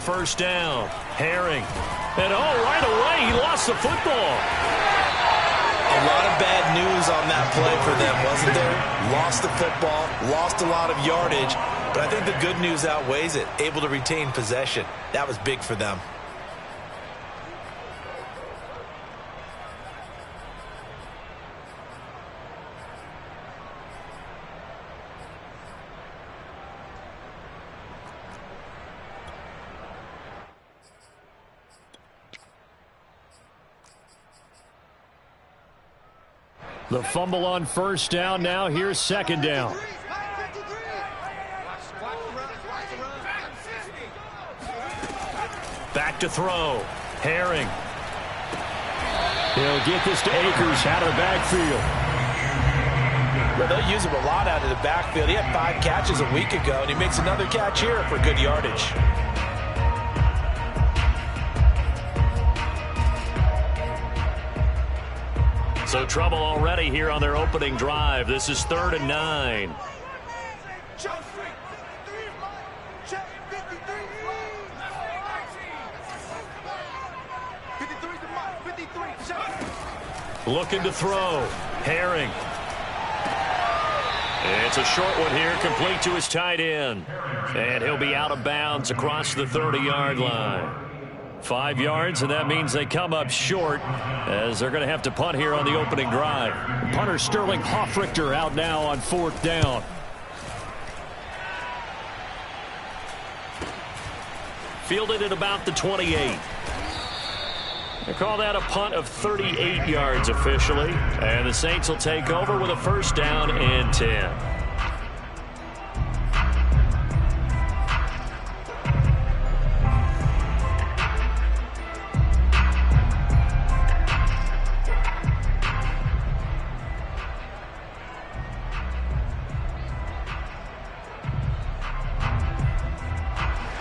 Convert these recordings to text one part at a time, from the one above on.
first down. Herring. And right away, he lost the football. A lot of bad news on that play for them, wasn't there? Lost the football, lost a lot of yardage, but I think the good news outweighs it. Able to retain possession. That was big for them. The fumble on first down. Now here's second down. Back to throw. Herring. He'll get this to Akers out of the backfield. Well, they'll use him a lot out of the backfield. He had 5 catches a week ago, and he makes another catch here for good yardage. So trouble already here on their opening drive. This is 3rd and 9. Looking to throw. Herring. It's a short one here, complete to his tight end. And he'll be out of bounds across the 30-yard line. 5 yards, and that means they come up short as they're going to have to punt here on the opening drive. Punter Sterling Hoffrichter out now on 4th down. Fielded at about the 28. They call that a punt of 38 yards officially, and the Saints will take over with a first down and 10.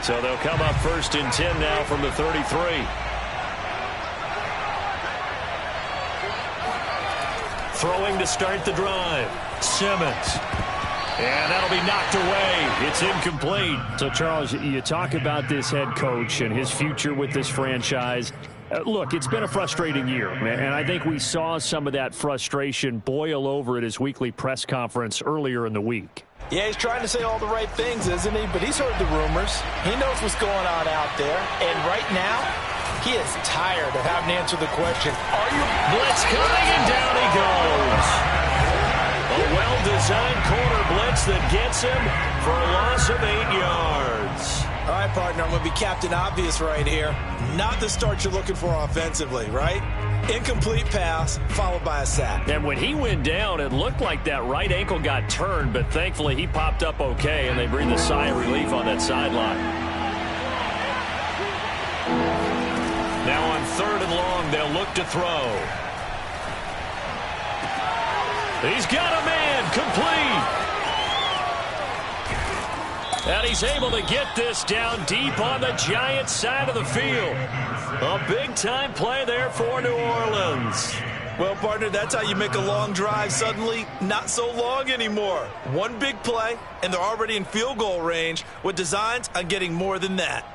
So they'll come up 1st and 10 now from the 33. Throwing to start the drive. Simmons. And that'll be knocked away. It's incomplete. So, Charles, you talk about this head coach and his future with this franchise. Look, it's been a frustrating year, and I think we saw some of that frustration boil over at his weekly press conference earlier in the week. Yeah, he's trying to say all the right things, isn't he? But he's heard the rumors. He knows what's going on out there. And right now, he is tired of having to answer the question, are you? Blitz coming, and down he goes. A well-designed corner blitz that gets him for a loss of 8 yards. All right, partner, I'm going to be Captain Obvious right here. Not the start you're looking for offensively, right? Incomplete pass, followed by a sack. And when he went down, it looked like that right ankle got turned, but thankfully he popped up okay, and they breathed a sigh of relief on that sideline. Now on 3rd and long, they'll look to throw. He's got a man, complete. And he's able to get this down deep on the Giants' side of the field. A big-time play there for New Orleans. Well, partner, that's how you make a long drive suddenly not so long anymore. One big play, and they're already in field goal range with designs on getting more than that.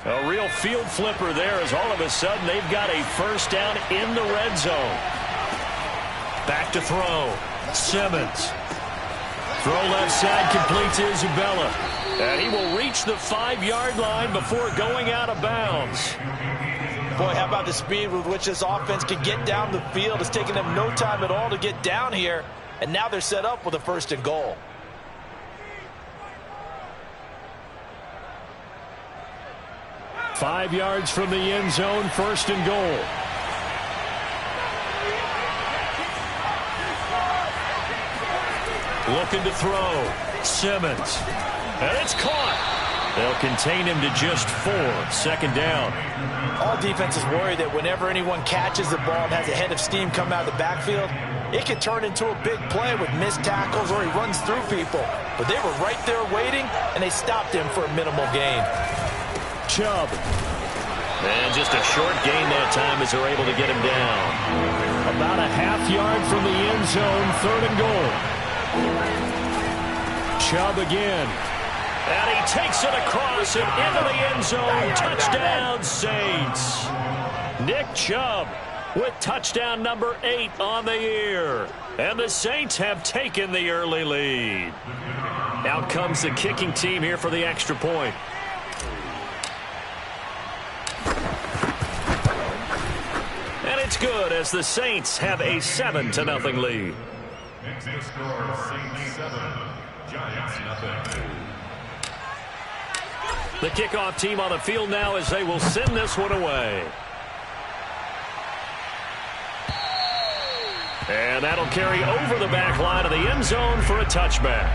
A real field flipper there as all of a sudden they've got a first down in the red zone. Back to throw. Simmons. Throw left side, complete to Isabella. And he will reach the 5-yard line before going out of bounds. Boy, how about the speed with which this offense can get down the field? It's taken them no time at all to get down here. And now they're set up with a 1st and goal. Five yards from the end zone, 1st and goal. Looking to throw. Simmons. And it's caught. They'll contain him to just 4. 2nd down. All defenses worry that whenever anyone catches the ball and has a head of steam come out of the backfield, it can turn into a big play with missed tackles or he runs through people. But they were right there waiting, and they stopped him for a minimal gain. Chubb. And just a short gain that time as they're able to get him down. About a half-yard from the end zone, 3rd and goal. Chubb again. And he takes it across and into the end zone. Touchdown, Saints. Nick Chubb with touchdown number 8 on the year. And the Saints have taken the early lead. Out comes the kicking team here for the extra point. And it's good as the Saints have a 7-0 lead. Next score, Saints 7, Giants nothing. The kickoff team on the field now as they will send this one away. And that'll carry over the back line of the end zone for a touchback.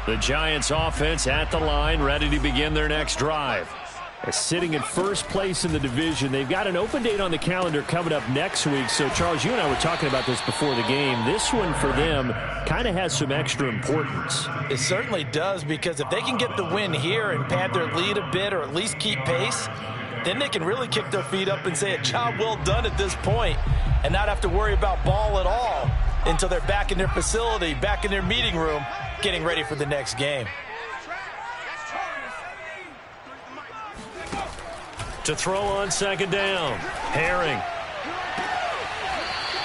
The Giants offense at the line, ready to begin their next drive. Sitting at first place in the division. They've got an open date on the calendar coming up next week. So, Charles, you and I were talking about this before the game. This one for them kind of has some extra importance. It certainly does, because if they can get the win here and pad their lead a bit or at least keep pace, then they can really kick their feet up and say a job well done at this point and not have to worry about ball at all until they're back in their facility, back in their meeting room, getting ready for the next game. To throw on second down, Herring.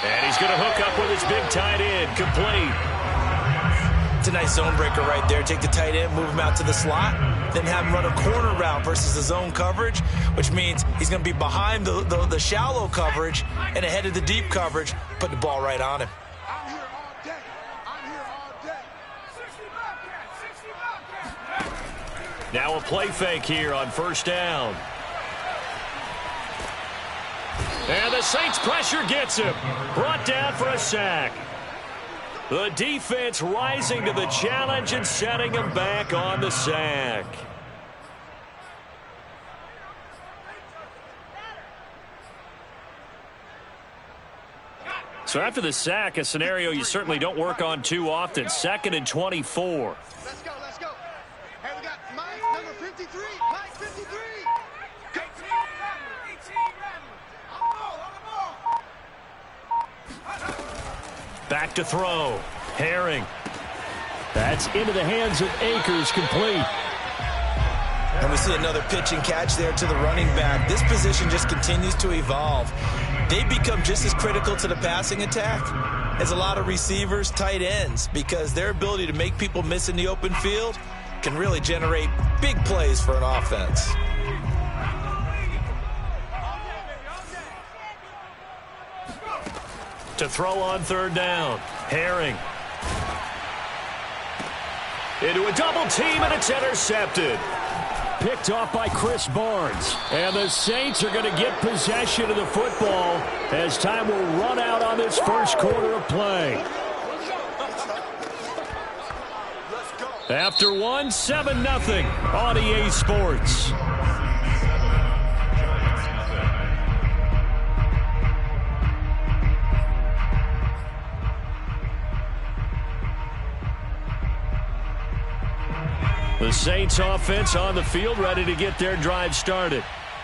And he's going to hook up with his big tight end, complete. It's a nice zone breaker right there. Take the tight end, move him out to the slot, then have him run a corner route versus the zone coverage, which means he's going to be behind the shallow coverage and ahead of the deep coverage, put the ball right on him. Now a play fake here on first down. And the Saints pressure gets him. Brought down for a sack. The defense rising to the challenge and setting him back on the sack. So after the sack, a scenario you certainly don't work on too often. 2nd and 24. Let's go, let's go. Hey, we got Mike, number 53. Mike, 53. Back to throw. Herring. That's into the hands of Akers, complete. And we see another pitch and catch there to the running back. This position just continues to evolve. They become just as critical to the passing attack as a lot of receivers, tight ends, because their ability to make people miss in the open field can really generate big plays for an offense. To throw on third down. Herring. Into a double team, and it's intercepted. Picked off by Chris Barnes. And the Saints are going to get possession of the football as time will run out on this first quarter of play. After one, 7-0 on EA Sports. The Saints offense on the field, ready to get their drive started.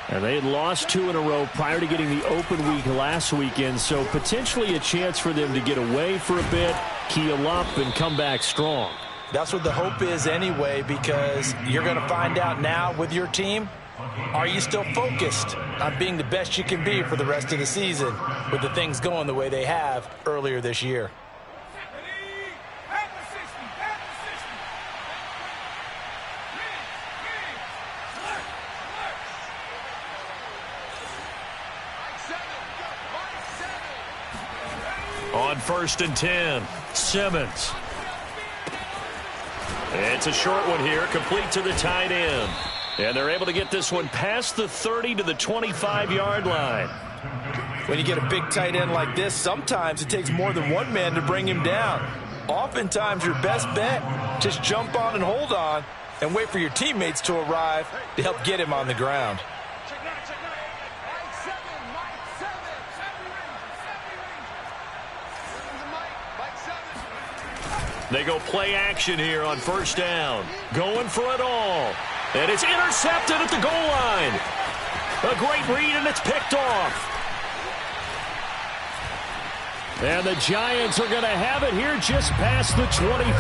And they had lost 2 in a row prior to getting the open week last weekend, so potentially a chance for them to get away for a bit, keel up, and come back strong. That's what the hope is anyway, because you're going to find out now with your team, are you still focused on being the best you can be for the rest of the season with the things going the way they have earlier this year? On 1st and 10, Simmons. It's a short one here, complete to the tight end. And they're able to get this one past the 30 to the 25-yard line. When you get a big tight end like this, sometimes it takes more than one man to bring him down. Oftentimes, your best bet, just jump on and hold on and wait for your teammates to arrive to help get him on the ground. They go play action here on first down. Going for it all. And it's intercepted at the goal line. A great read, and it's picked off. And the Giants are going to have it here just past the 25.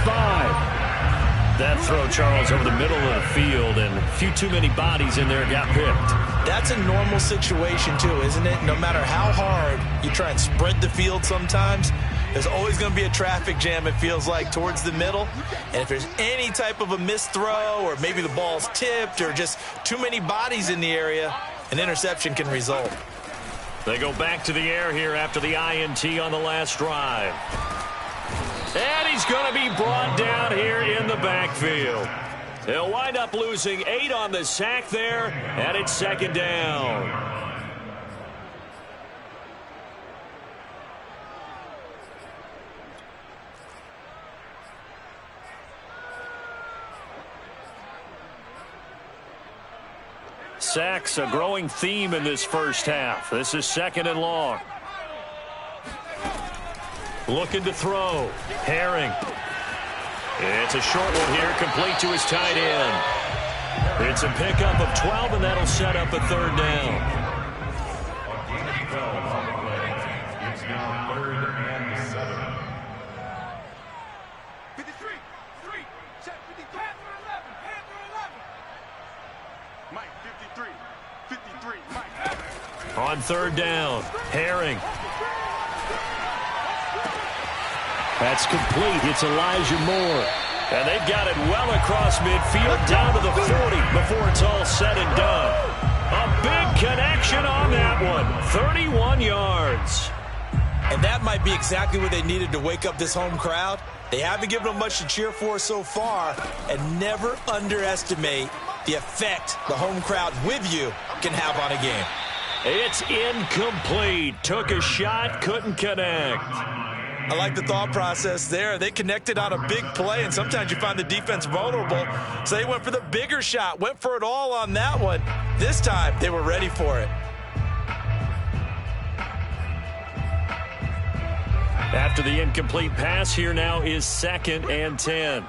That throw, Charles, over the middle of the field, and a few too many bodies in there got picked. That's a normal situation, too, isn't it? No matter how hard you try and spread the field sometimes, there's always going to be a traffic jam, it feels like, towards the middle. And if there's any type of a missed throw, or maybe the ball's tipped, or just too many bodies in the area, an interception can result. They go back to the air here after the INT on the last drive. And he's going to be brought down here in the backfield. He'll wind up losing 8 on the sack there, and it's second down. Sacks, a growing theme in this first half. This is second and long. Looking to throw. Herring. It's a short one here, complete to his tight end. It's a pickup of 12, and that'll set up a third down. It's now 3rd and 7. 53, 3, check 50, Panther 11, Panther 11. Mike, 53, Mike. On third down, Herring. That's complete. It's Elijah Moore. And they've got it well across midfield, down to the 40 before it's all said and done. A big connection on that one. 31 yards. And that might be exactly what they needed to wake up this home crowd. They haven't given them much to cheer for so far, and never underestimate the effect the home crowd with you can have on a game. It's incomplete. Took a shot, couldn't connect. I like the thought process there. They connected on a big play, and sometimes you find the defense vulnerable. So they went for the bigger shot, went for it all on that one. This time, they were ready for it. After the incomplete pass, here now is 2nd and 10.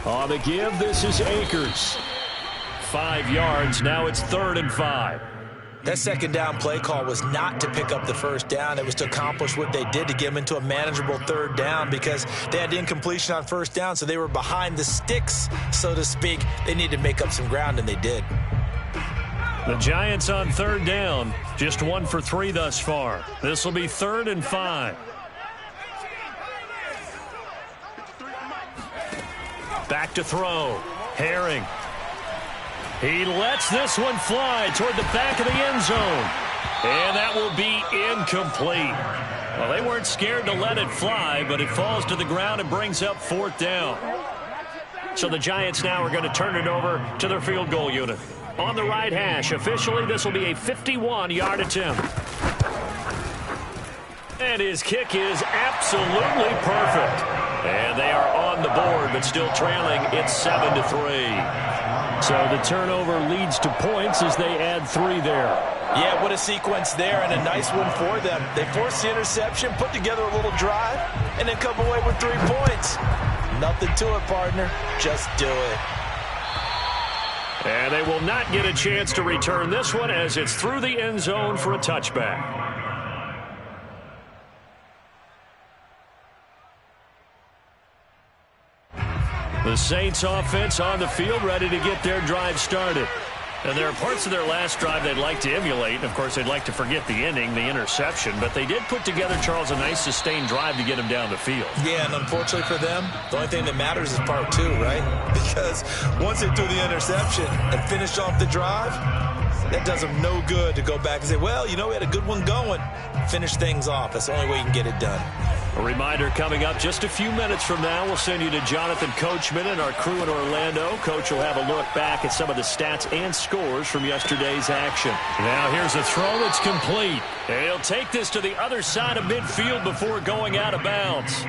On the give, this is Akers. 5 yards, now it's 3rd and 5. That second down play call was not to pick up the first down. It was to accomplish what they did to get them into a manageable third down because they had the incompletion on first down, so they were behind the sticks, so to speak. They needed to make up some ground, and they did. The Giants on third down, just 1 for 3 thus far. This will be 3rd and 5. Back to throw. Herring. He lets this one fly toward the back of the end zone. And that will be incomplete. Well, they weren't scared to let it fly, but it falls to the ground and brings up 4th down. So the Giants now are going to turn it over to their field goal unit. On the right hash, officially, this will be a 51-yard attempt. And his kick is absolutely perfect. And they are on the board, but still trailing. It's 7-3. So the turnover leads to points as they add 3 there. Yeah, what a sequence there, and a nice one for them. They forced the interception, put together a little drive, and then come away with 3 points. Nothing to it, partner. Just do it. And they will not get a chance to return this one as it's through the end zone for a touchback. The Saints offense on the field ready to get their drive started. And there are parts of their last drive they'd like to emulate. Of course, they'd like to forget the ending, the interception. But they did put together, Charles, a nice sustained drive to get them down the field. Yeah, and unfortunately for them, the only thing that matters is part 2, right? Because once they threw the interception and finished off the drive, that does them no good to go back and say, well, you know, we had a good one going. Finish things off. That's the only way you can get it done. A reminder coming up just a few minutes from now. We'll send you to Jonathan Coachman and our crew in Orlando. Coach will have a look back at some of the stats and scores from yesterday's action. Now here's a throw that's complete. And he'll take this to the other side of midfield before going out of bounds.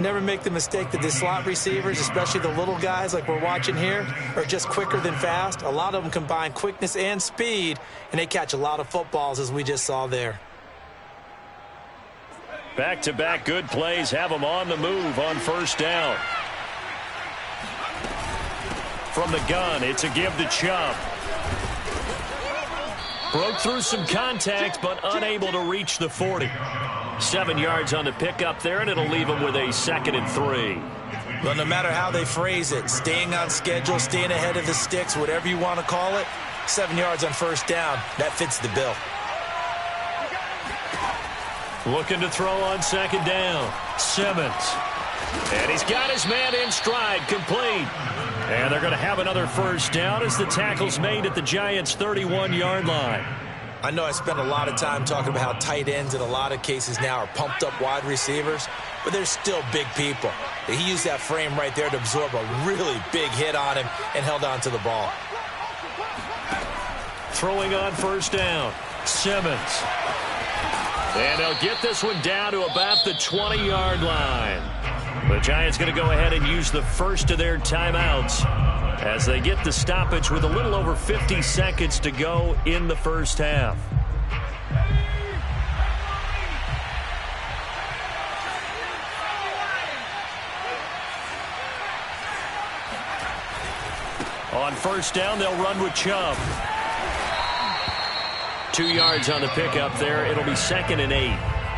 Never make the mistake that the slot receivers, especially the little guys like we're watching here, are just quicker than fast. A lot of them combine quickness and speed, and they catch a lot of footballs as we just saw there. Back-to-back good plays have them on the move on first down. From the gun, it's a give to Chubb. Broke through some contact, but unable to reach the 40. 7 yards on the pickup there, and it'll leave them with a 2nd and 3. Well, no matter how they phrase it, staying on schedule, staying ahead of the sticks, whatever you want to call it, 7 yards on first down, that fits the bill. Looking to throw on 2nd down. Simmons. And he's got his man in stride, complete. And they're going to have another first down as the tackle's made at the Giants' 31-yard line. I know I spent a lot of time talking about how tight ends in a lot of cases now are pumped up wide receivers, but they're still big people. He used that frame right there to absorb a really big hit on him and held on to the ball. Throwing on first down. Simmons. And they'll get this one down to about the 20-yard line. The Giants going to go ahead and use the first of their timeouts as they get the stoppage with a little over 50 seconds to go in the first half. On first down, they'll run with Chubb. 2 yards on the pickup there. It'll be 2nd and 8.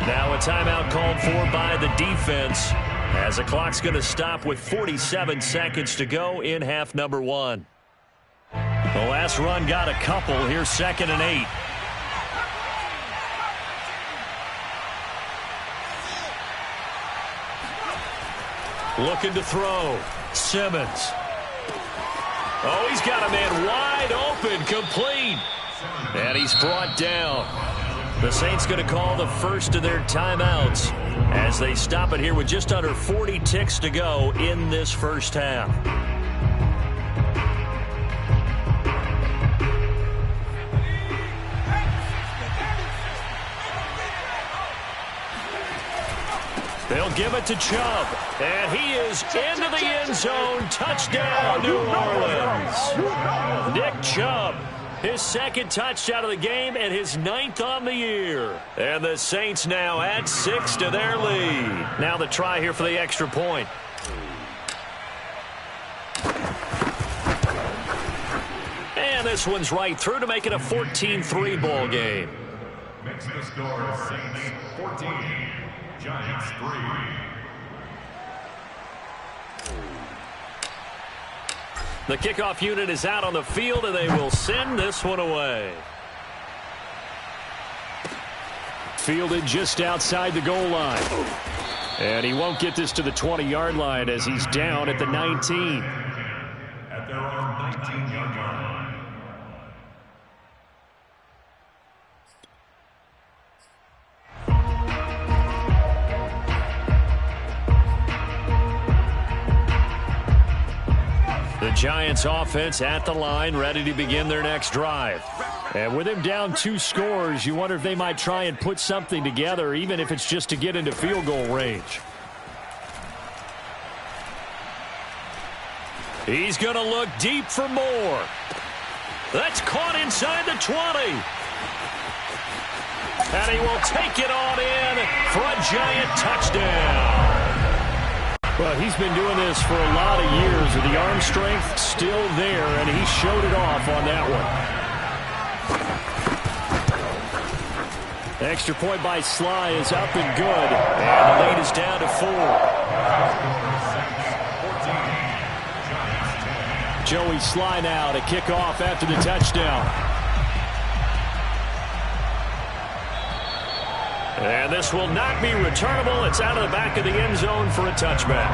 Now a timeout called for by the defense as the clock's going to stop with 47 seconds to go in half number 1. The last run got a couple. Here's 2nd and 8. Looking to throw. Simmons. Oh, he's got a man wide open, complete. And he's brought down. The Saints going to call the first of their timeouts as they stop it here with just under 40 ticks to go in this first half. They'll give it to Chubb, and he is into the end zone. Touchdown, New Orleans. Nick Chubb, his 2nd touchdown of the game and his 9th on the year. And the Saints now add 6 to their lead. Now the try here for the extra point. And this one's right through to make it a 14-3 ball game. Makes the score Saints 14, Giants 3. The kickoff unit is out on the field, and they will send this one away. Fielded just outside the goal line. And he won't get this to the 20-yard line as he's down at the 19. At their own 19-yard line. The Giants offense at the line, ready to begin their next drive. And with him down 2 scores, you wonder if they might try and put something together, even if it's just to get into field goal range. He's going to look deep for more. That's caught inside the 20. And he will take it on in for a Giant touchdown. Well, he's been doing this for a lot of years, and the arm strength still there, and he showed it off on that one. Extra point by Sly is up and good, and the lead is down to 4. Joey Sly now to kick off after the touchdown. And this will not be returnable. It's out of the back of the end zone for a touchback.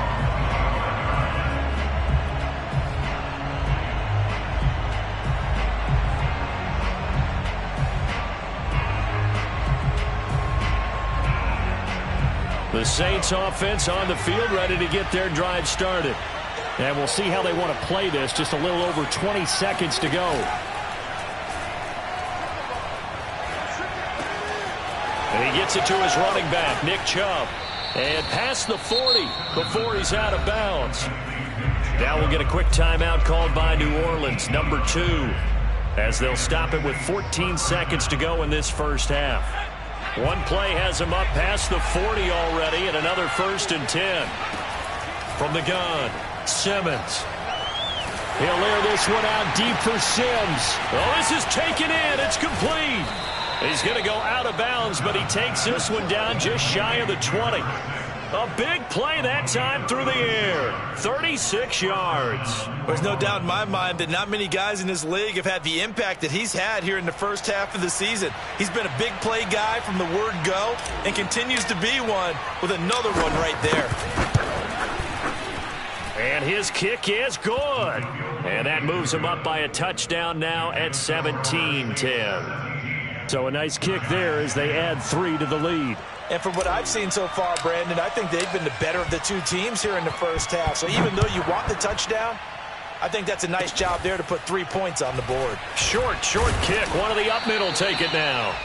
The Saints offense on the field, ready to get their drive started. And we'll see how they want to play this. Just a little over 20 seconds to go. And he gets it to his running back, Nick Chubb. And past the 40 before he's out of bounds. Now we'll get a quick timeout called by New Orleans, number 2, as they'll stop it with 14 seconds to go in this first half. One play has him up past the 40 already, and another 1st and 10. From the gun, Simmons. He'll air this one out deep for Sims. Oh, this is taken in. It's complete. He's going to go out of bounds, but he takes this one down just shy of the 20. A big play that time through the air. 36 yards. There's no doubt in my mind that not many guys in this league have had the impact that he's had here in the first half of the season. He's been a big play guy from the word go and continues to be one with another one right there. And his kick is good. And that moves him up by a touchdown now at 17-10. So a nice kick there as they add 3 to the lead. And from what I've seen so far, Brandon, I think they've been the better of the two teams here in the first half. So even though you want the touchdown, I think that's a nice job there to put 3 points on the board. Short kick. One of the up middle take it now.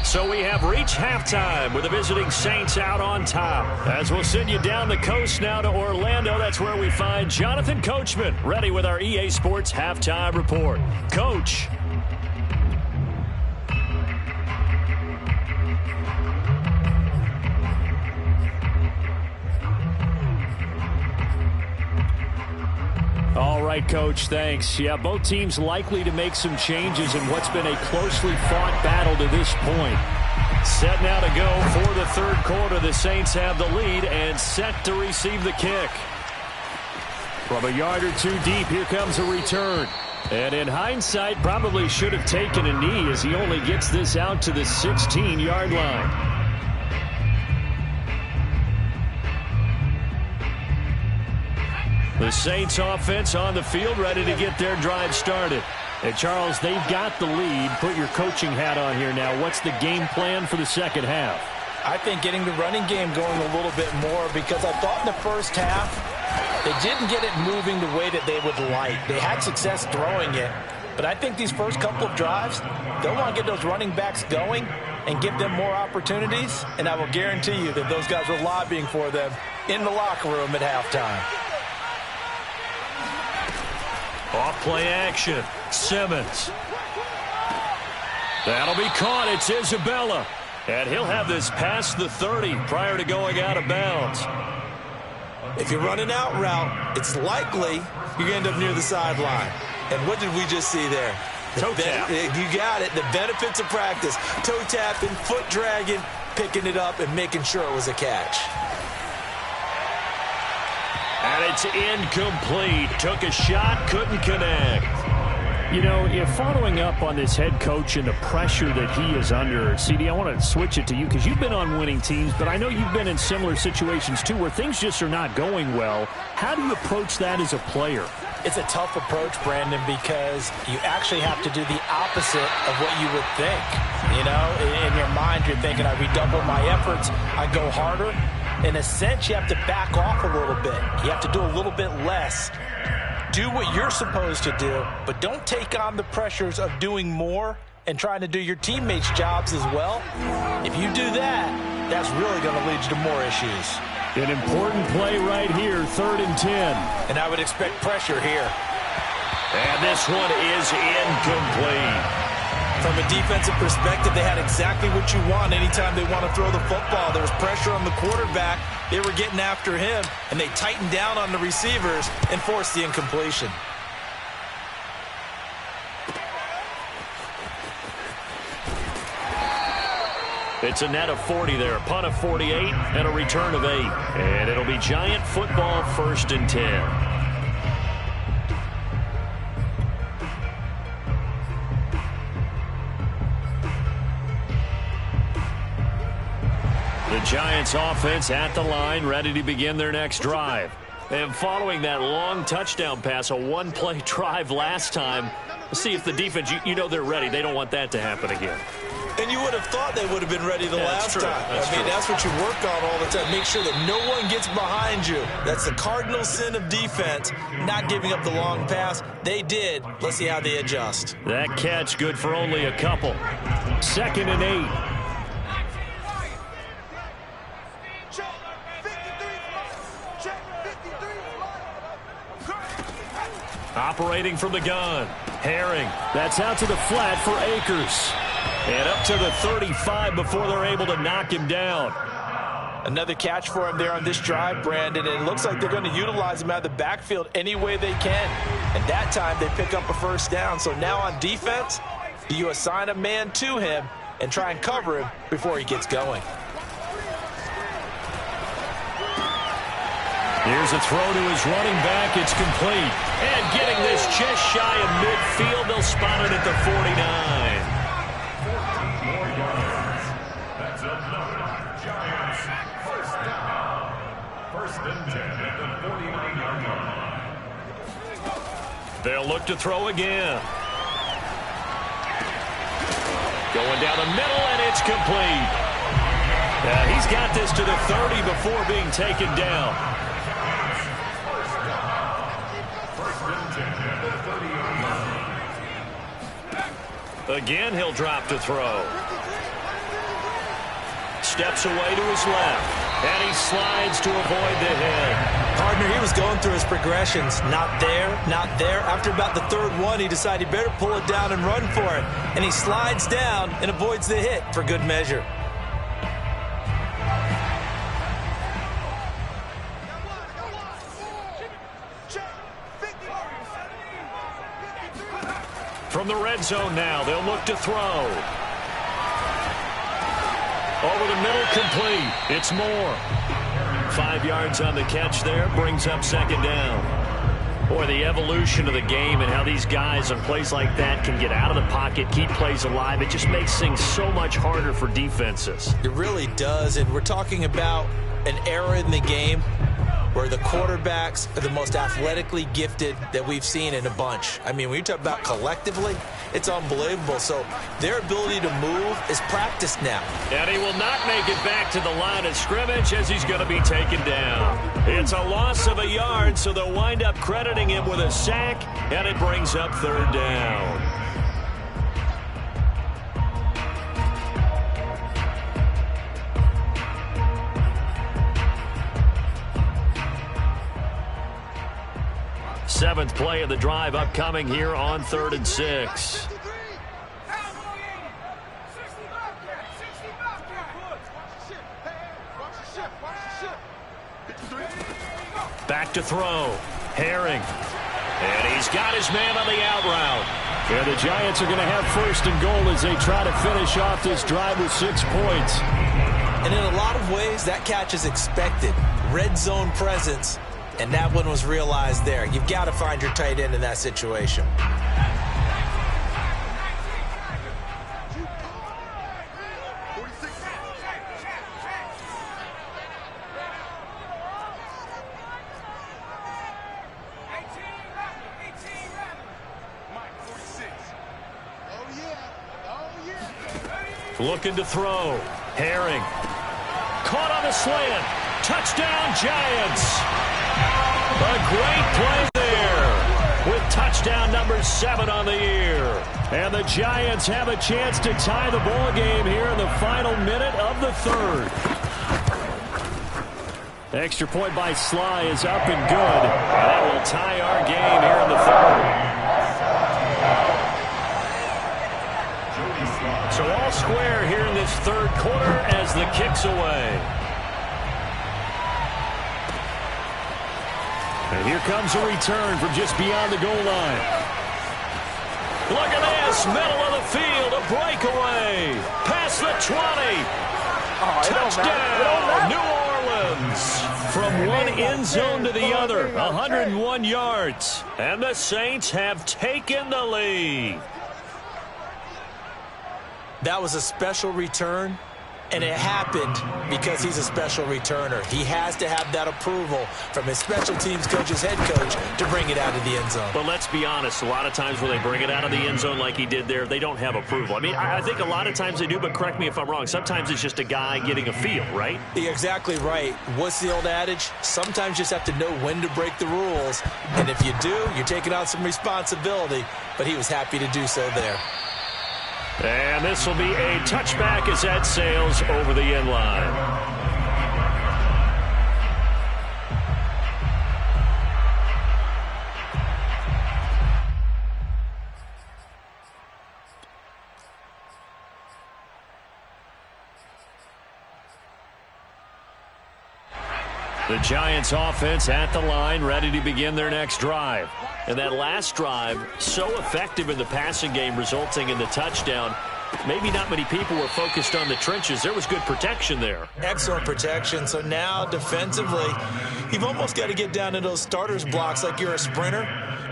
So we have reached halftime with the visiting Saints out on top. As we'll send you down the coast now to Orlando, that's where we find Jonathan Coachman ready with our EA Sports Halftime Report. Coach. All right, Coach, thanks. Yeah, both teams likely to make some changes in what's been a closely fought battle to this point. Set now to go for the third quarter. The Saints have the lead and set to receive the kick. From a yard or two deep, here comes a return. And in hindsight, probably should have taken a knee as he only gets this out to the 16-yard line. The Saints offense on the field ready to get their drive started. And Charles, they've got the lead. Put your coaching hat on here now. What's the game plan for the second half? I think getting the running game going a little bit more because I thought in the first half they didn't get it moving the way that they would like. They had success throwing it, but I think these first couple of drives, they'll want to get those running backs going and give them more opportunities, and I will guarantee you that those guys were lobbying for them in the locker room at halftime. Off play action. Simmons. That'll be caught. It's Isabella. And he'll have this past the 30 prior to going out of bounds. If you run an out route, it's likely you're going to end up near the sideline. And what did we just see there? Toe tap. You got it. The benefits of practice. Toe tapping, foot dragging, picking it up, and making sure it was a catch. And it's incomplete. Took a shot, couldn't connect. You know, if following up on this head coach and the pressure that he is under, CD, I want to switch it to you because you've been on winning teams, but I know you've been in similar situations too where things just are not going well. How do you approach that as a player? It's a tough approach, Brandon, because you actually have to do the opposite of what you would think. You know, in your mind, you're thinking, I redouble my efforts, I go harder. In a sense, you have to back off a little bit. You have to do a little bit less. Do what you're supposed to do, but don't take on the pressures of doing more and trying to do your teammates' jobs as well. If you do that, that's really going to lead you to more issues. An important play right here, 3rd and 10. And I would expect pressure here. And this one is incomplete. From a defensive perspective, they had exactly what you want anytime they want to throw the football. There was pressure on the quarterback. They were getting after him, and they tightened down on the receivers and forced the incompletion. It's a net of 40 there. Punt of 48 and a return of 8. And it'll be Giant football 1st and 10. The Giants offense at the line, ready to begin their next drive. And following that long touchdown pass, a one-play drive last time, let's see if the defense, you know they're ready. They don't want that to happen again. And you would have thought they would have been ready the last time. I mean, that's what you work on all the time. Make sure that no one gets behind you. That's the cardinal sin of defense, not giving up the long pass. They did. Let's see how they adjust. That catch good for only a couple. 2nd and 8. Operating from the gun. Herring. That's out to the flat for Akers. And up to the 35 before they're able to knock him down. Another catch for him there on this drive, Brandon, and it looks like they're going to utilize him out of the backfield any way they can. And that time they pick up a first down. So now on defense, do you assign a man to him and try and cover him before he gets going? Here's a throw to his running back. It's complete. And getting this just shy of midfield, they'll spot it at the 49. 14 more yards. That's another Giants first down. First and 10 at the 49-yard line. They'll look to throw again. Going down the middle, and it's complete. He's got this to the 30 before being taken down. Again, he'll drop to throw. Steps away to his left, and he slides to avoid the hit. Partner, he was going through his progressions. Not there, not there. After about the third one, he decided he better pull it down and run for it. And he slides down and avoids the hit for good measure. From the red zone now, they'll look to throw. Over the middle, complete. It's Moore. 5 yards on the catch there, brings up second down. Boy, the evolution of the game and how these guys on plays like that can get out of the pocket, keep plays alive, it just makes things so much harder for defenses. It really does, and we're talking about an era in the game where the quarterbacks are the most athletically gifted that we've seen in a bunch. I mean, when you talk about collectively, it's unbelievable. So their ability to move is practiced now. And he will not make it back to the line of scrimmage as he's going to be taken down. It's a loss of a yard, so they'll wind up crediting him with a sack, and it brings up third down. Seventh play of the drive upcoming here on 3rd and 6. Back to throw. Herring. And he's got his man on the out route. Yeah, the Giants are going to have first and goal as they try to finish off this drive with 6 points. And in a lot of ways, that catch is expected. Red zone presence. And that one was realized there. You've got to find your tight end in that situation. Looking to throw. Herring. Caught on the slant. Touchdown, Giants. A great play there with touchdown number 7 on the year. And the Giants have a chance to tie the ball game here in the final minute of the 3rd. Extra point by Sly is up and good. And that will tie our game here in the 3rd. So all square here in this 3rd quarter as the kick's away. And here comes a return from just beyond the goal line. Look at this, middle of the field, a breakaway. Past the 20. Touchdown, New Orleans. From one end zone to the other, 101 yards. And the Saints have taken the lead. That was a special return, and it happened because he's a special returner. He has to have that approval from his special teams coach, his head coach, to bring it out of the end zone. But let's be honest, a lot of times when they bring it out of the end zone like he did there, they don't have approval. I mean, I think a lot of times they do, but correct me if I'm wrong. Sometimes it's just a guy getting a feel, right? You're exactly right. What's the old adage? Sometimes you just have to know when to break the rules. And if you do, you're taking on some responsibility. But he was happy to do so there. And this will be a touchback as that sails over the end line. The Giants offense at the line, ready to begin their next drive. And that last drive, so effective in the passing game, resulting in the touchdown. Maybe not many people were focused on the trenches. There was good protection there. Excellent protection. So now defensively, you've almost got to get down to those starters blocks like you're a sprinter.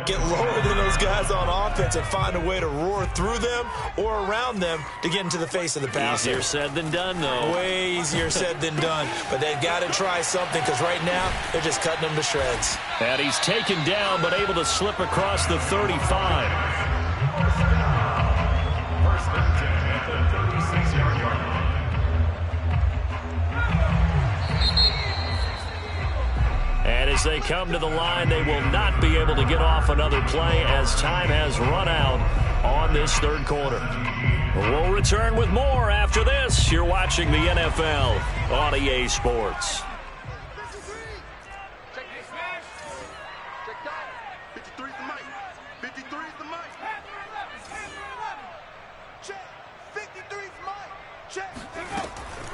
Get lower than those guys on offense and find a way to roar through them or around them to get into the face of the passer. Easier said than done, though. Way easier said than done. But they've got to try something because right now they're just cutting them to shreds. And he's taken down but able to slip across the 35. First and 10 at the 36-yard line. And as they come to the line, they will not be able to get off another play as time has run out on this third quarter. We'll return with more after this. You're watching the NFL on EA Sports. 53. Check this. Check that. 53 is the mic. 53 is the mic. Check. 53 is mic. Check.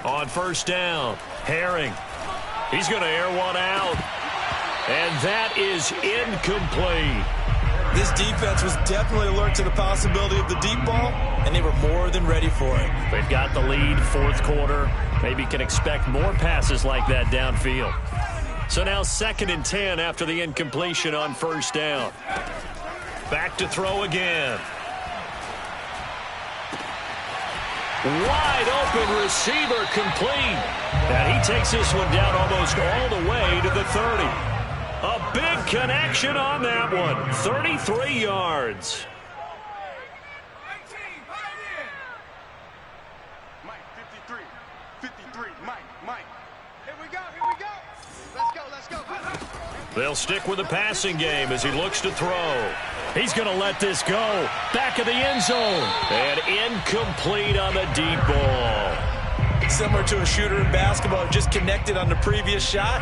On first down, Herring. He's going to air one out. And that is incomplete. This defense was definitely alert to the possibility of the deep ball, and they were more than ready for it. They've got the lead, fourth quarter. Maybe can expect more passes like that downfield. So now 2nd and 10 after the incompletion on first down. Back to throw again. Wide open receiver complete. And he takes this one down almost all the way to the 30. A big connection on that one. 33 yards. Mike, 53. 53. Mike. Here we go. Let's go. They'll stick with the passing game as he looks to throw. He's going to let this go. Back of the end zone. And incomplete on the deep ball. Similar to a shooter in basketball, just connected on the previous shot.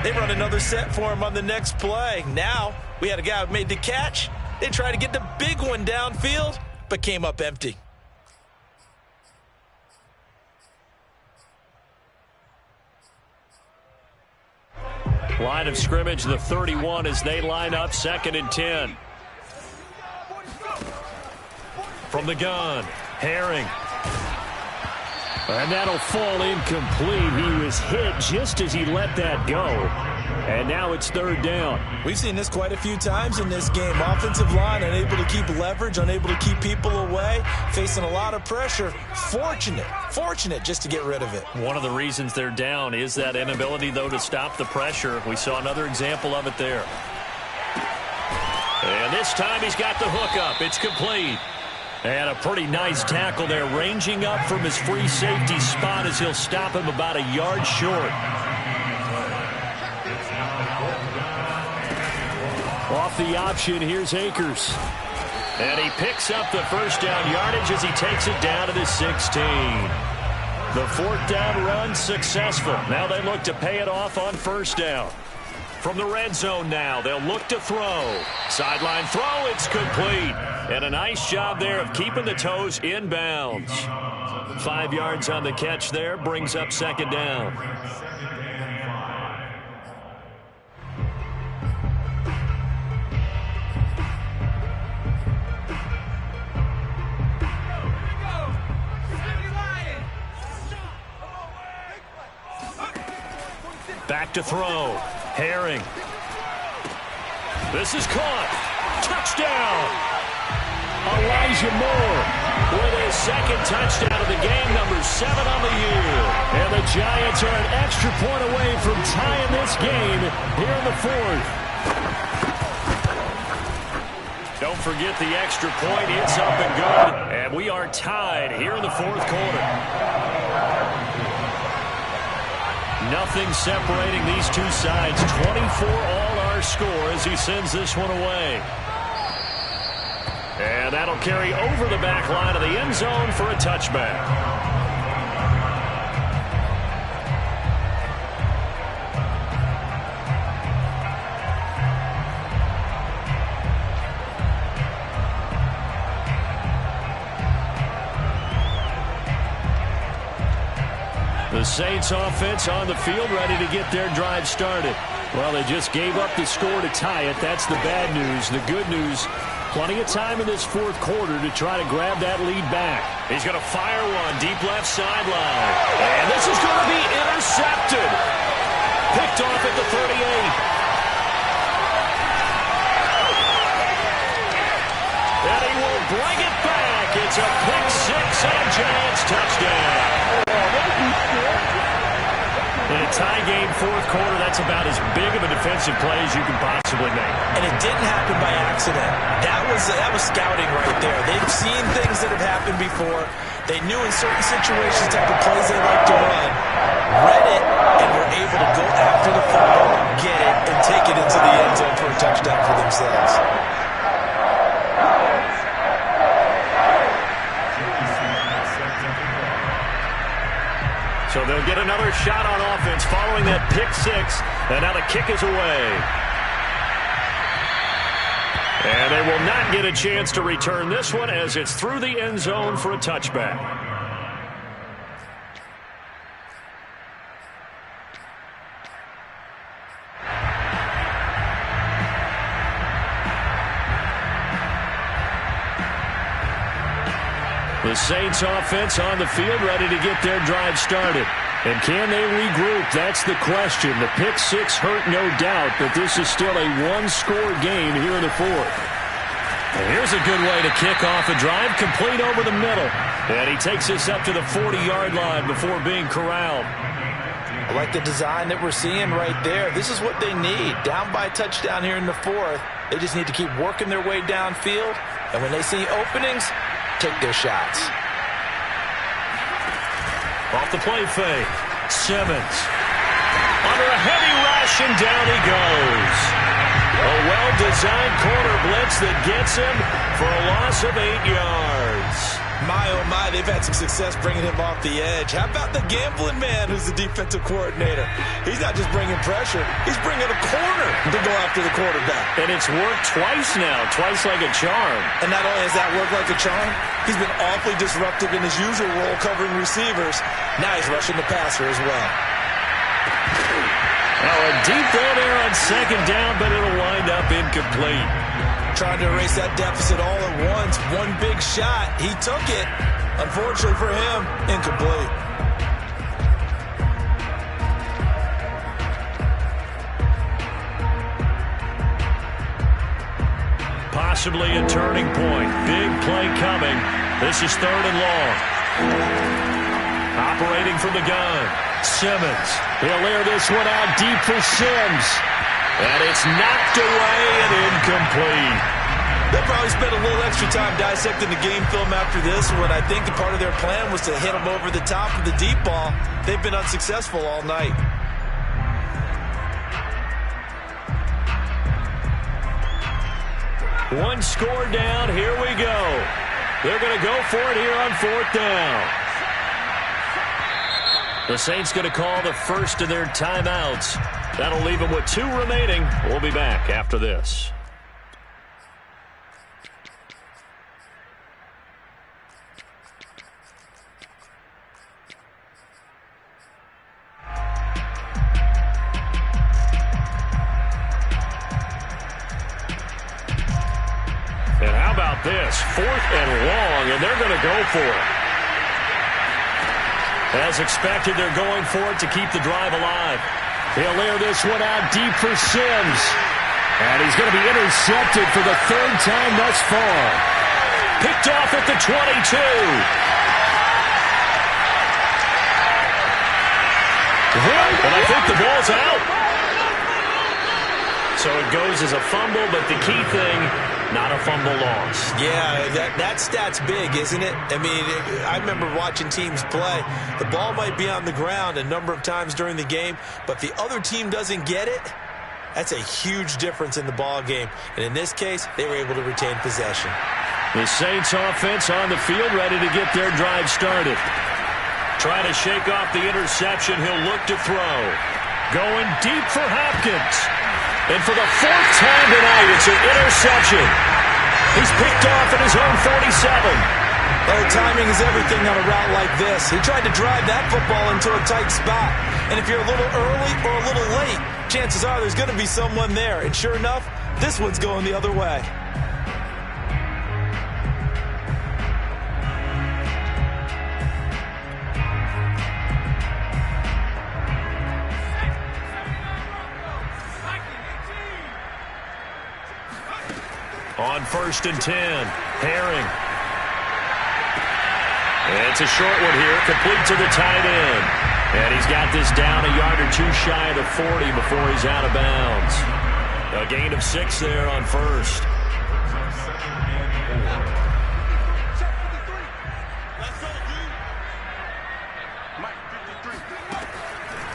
They run another set for him on the next play. Now, we had a guy who made the catch. They tried to get the big one downfield, but came up empty. Line of scrimmage, the 31 as they line up 2nd and 10. From the gun, Herring. And that'll fall incomplete. He was hit just as he let that go. And now it's 3rd down. We've seen this quite a few times in this game. Offensive line unable to keep leverage, unable to keep people away, facing a lot of pressure. Fortunate just to get rid of it. One of the reasons they're down is that inability, though, to stop the pressure. We saw another example of it there. And this time he's got the hook up. It's complete. And a pretty nice tackle there, ranging up from his free safety spot as he'll stop him about a yard short. Off the option, here's Akers. And he picks up the first down yardage as he takes it down to the 16. The 4th down run successful. Now they look to pay it off on first down. From the red zone now, they'll look to throw. Sideline throw, it's complete. And a nice job there of keeping the toes in bounds. 5 yards on the catch there, brings up 2nd down. Back to throw. Herring. This is caught. Touchdown. Elijah Moore with his 2nd touchdown of the game, number 7 on the year. And the Giants are an extra point away from tying this game here in the 4th. Don't forget the extra point. It's up and good. And we are tied here in the 4th quarter. Nothing separating these two sides. 24 all our score as he sends this one away. And that'll carry over the back line of the end zone for a touchback. The Saints offense on the field, ready to get their drive started. Well, they just gave up the score to tie it. That's the bad news. The good news, plenty of time in this fourth quarter to try to grab that lead back. He's going to fire one deep left sideline. And this is going to be intercepted. Picked off at the 38. And he will bring it back. It's a pick six and a Giants touchdown. In a tie game, fourth quarter, that's about as big of a defensive play as you can possibly make. And it didn't happen by accident. That was scouting right there. They've seen things that have happened before. They knew in certain situations type of plays they like to run, read it, and were able to go after the football, get it, and take it into the end zone for a touchdown for themselves. So they'll get another shot on offense following that pick six. And now the kick is away. And they will not get a chance to return this one as it's through the end zone for a touchback. The Saints offense on the field, ready to get their drive started. And can they regroup? That's the question. The pick six hurt, no doubt, but this is still a one-score game here in the fourth. And here's a good way to kick off a drive, complete over the middle. And he takes this up to the 40-yard line before being corralled. I like the design that we're seeing right there. This is what they need. Down by a touchdown here in the fourth. They just need to keep working their way downfield. And when they see openings, take their shots. Off the play fake. Simmons. Under a heavy rush, and down he goes. A well-designed corner blitz that gets him for a loss of 8 yards. My, oh my, they've had some success bringing him off the edge. How about the gambling man who's the defensive coordinator? He's not just bringing pressure. He's bringing a corner to go after the quarterback. And it's worked twice now, twice like a charm. And not only has that worked like a charm, he's been awfully disruptive in his usual role covering receivers. Now he's rushing the passer as well. Now a deep ball there on second down, but it'll wind up incomplete. Trying to erase that deficit all at once. One big shot. He took it. Unfortunately for him, incomplete. Possibly a turning point. Big play coming. This is third and long. Operating from the gun. Simmons. He'll air this one out deep for Sims. And it's knocked away and incomplete. They'll probably spend a little extra time dissecting the game film after this one. I think the part of their plan was to hit them over the top of the deep ball. They've been unsuccessful all night. One score down. Here we go. They're going to go for it here on fourth down. The Saints going to call the first of their timeouts. That'll leave them with 2 remaining. We'll be back after this. And how about this? 4th and long, and they're going to go for it. As expected, they're going for it to keep the drive alive. He'll air this one out deep for Sims. And he's going to be intercepted for the 3rd time thus far. Picked off at the 22. And I think the ball's out. So it goes as a fumble, but the key thing, not a fumble loss. Yeah, that stat's big, isn't it? I mean, I remember watching teams play. The ball might be on the ground a number of times during the game, but if the other team doesn't get it, that's a huge difference in the ball game. And in this case, they were able to retain possession. The Saints offense on the field, ready to get their drive started. Trying to shake off the interception. He'll look to throw. Going deep for Hopkins. And for the 4th time tonight, it's an interception. He's picked off at his own 47. Oh, timing is everything on a route like this. He tried to drive that football into a tight spot. And if you're a little early or a little late, chances are there's going to be someone there. And sure enough, this one's going the other way. On 1st and 10, Herring. It's a short one here, complete to the tight end. And he's got this down a yard or two shy of the 40 before he's out of bounds. A gain of 6 there on 1st.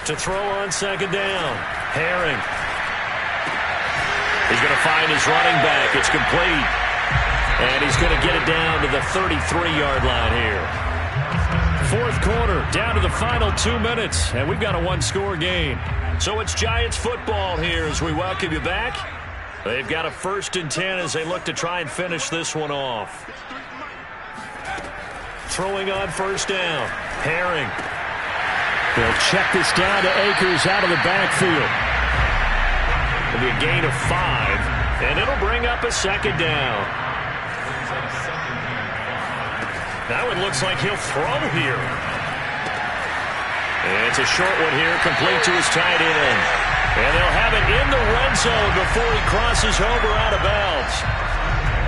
To throw on 2nd down, Herring. He's going to find his running back. It's complete. And he's going to get it down to the 33-yard line here. 4th quarter, down to the final 2 minutes, and we've got a one-score game. So it's Giants football here as we welcome you back. They've got a 1st and 10 as they look to try and finish this one off. Throwing on 1st down, Herring. They'll check this down to Akers out of the backfield. It'll be a gain of 5, and it'll bring up a 2nd down. That one looks like he'll throw here. And it's a short one here, complete to his tight end. And they'll have it in the red zone before he crosses over out of bounds.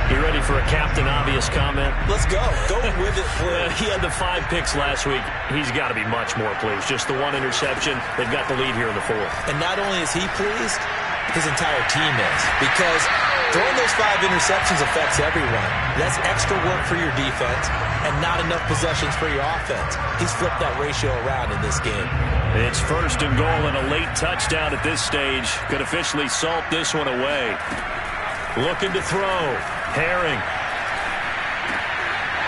You ready for a Captain Obvious comment? Let's go. Go with it, please. He had the 5 picks last week. He's got to be much more pleased. Just the 1 interception. They've got the lead here in the 4th. And not only is he pleased, his entire team is. Because throwing those 5 interceptions affects everyone. That's extra work for your defense and not enough possessions for your offense. He's flipped that ratio around in this game. It's 1st and goal and a late touchdown at this stage. Could officially salt this one away. Looking to throw. Herring.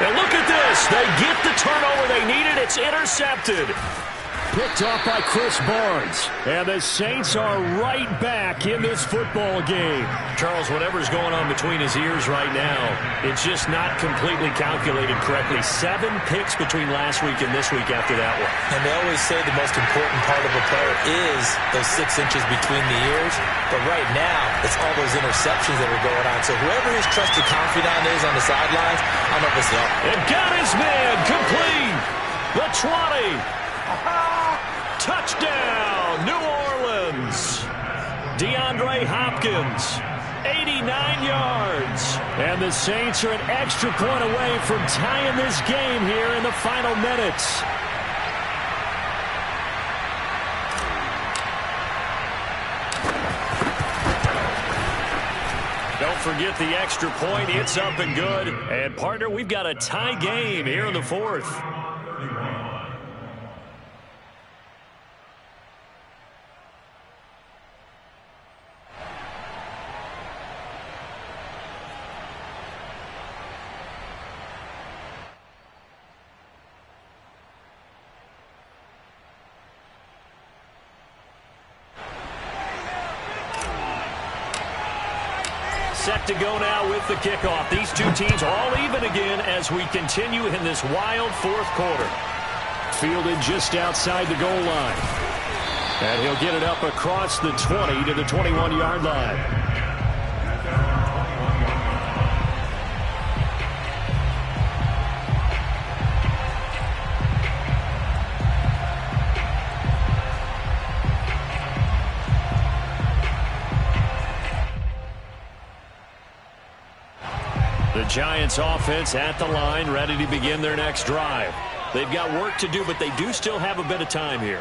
And look at this. They get the turnover they needed. It's intercepted. Picked off by Chris Barnes. And the Saints are right back in this football game. Charles, whatever's going on between his ears right now, it's just not completely calculated correctly. 7 picks between last week and this week after that one. And they always say the most important part of a player is those 6 inches between the ears. But right now, it's all those interceptions that are going on. So whoever his trusted confidant is on the sidelines, I don't know if it's up. And got his man complete. The 20. Touchdown, New Orleans. DeAndre Hopkins, 89 yards. And the Saints are an extra point away from tying this game here in the final minutes. Don't forget the extra point. It's up and good. And, partner, we've got a tie game here in the 4th. Set to go now with the kickoff. These two teams are all even again as we continue in this wild 4th quarter. Fielded just outside the goal line. And he'll get it up across the 20 to the 21-yard line. The Giants offense at the line, ready to begin their next drive. They've got work to do, but they do still have a bit of time here.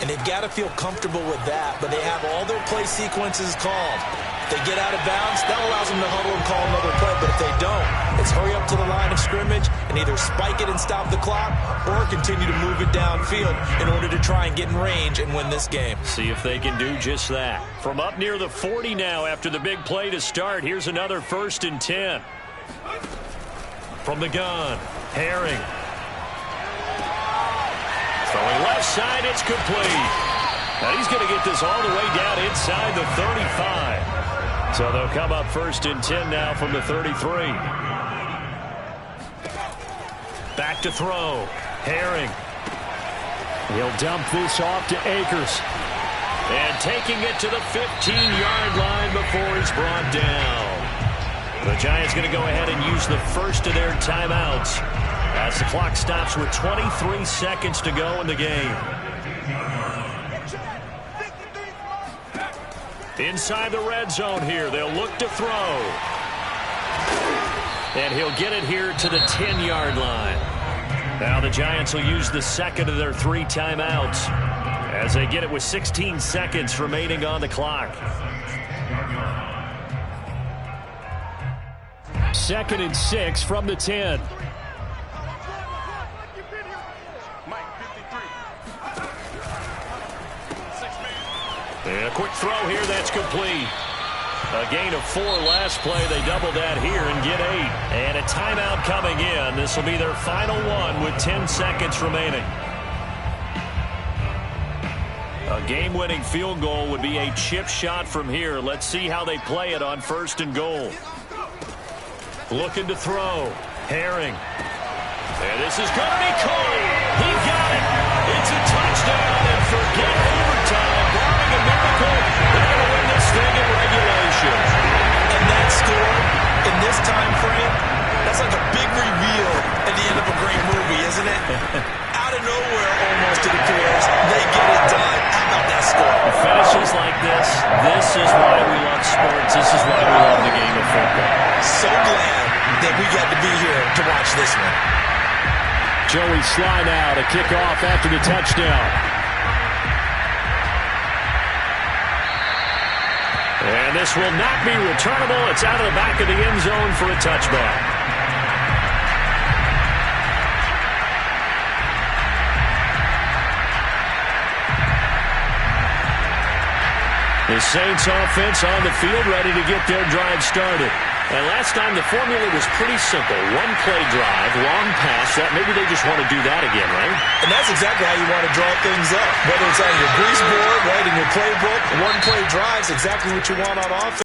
And they've got to feel comfortable with that, but they have all their play sequences called. If they get out of bounds, that allows them to huddle and call another play, but if they don't, it's hurry up to the line of scrimmage and either spike it and stop the clock or continue to move it downfield in order to try and get in range and win this game. See if they can do just that. From up near the 40 now after the big play to start, here's another 1st and 10. From the gun, Herring. Throwing left side, it's complete. Now he's going to get this all the way down inside the 35. So they'll come up 1st and 10 now from the 33. Back to throw. Herring. He'll dump this off to Akers. And taking it to the 15-yard line before he's brought down. The Giants going to go ahead and use the first of their timeouts as the clock stops with 23 seconds to go in the game. Inside the red zone here, they'll look to throw. And he'll get it here to the 10-yard line. Now the Giants will use the second of their 3 timeouts as they get it with 16 seconds remaining on the clock. 2nd and 6 from the 10. And a quick throw here, that's complete. A gain of 4 last play. They double that here and get 8. And a timeout coming in. This will be their final one with 10 seconds remaining. A game-winning field goal would be a chip shot from here. Let's see how they play it on 1st and goal. Looking to throw. Herring. And this is going to be caught. He got it. It's a touchdown, and forget overtime. Barring a miracle, they're going to win this thing in regulation. And that score, in this time frame, that's like a big reveal at the end of a great movie, isn't it? Out of nowhere, almost, it appears. They get it done. How about that score? Finishes like this is why we love sports. This is why we love the game of football. So glad that we got to be here to watch this one. Joey Sly now to kick off after the touchdown. And this will not be returnable. It's out of the back of the end zone for a touchback. The Saints offense on the field ready to get their drive started. And last time the formula was pretty simple. 1-play drive, long pass. Maybe they just want to do that again, right? And that's exactly how you want to draw things up. Whether it's on your grease board, right, in your playbook, 1-play drives, exactly what you want on offense.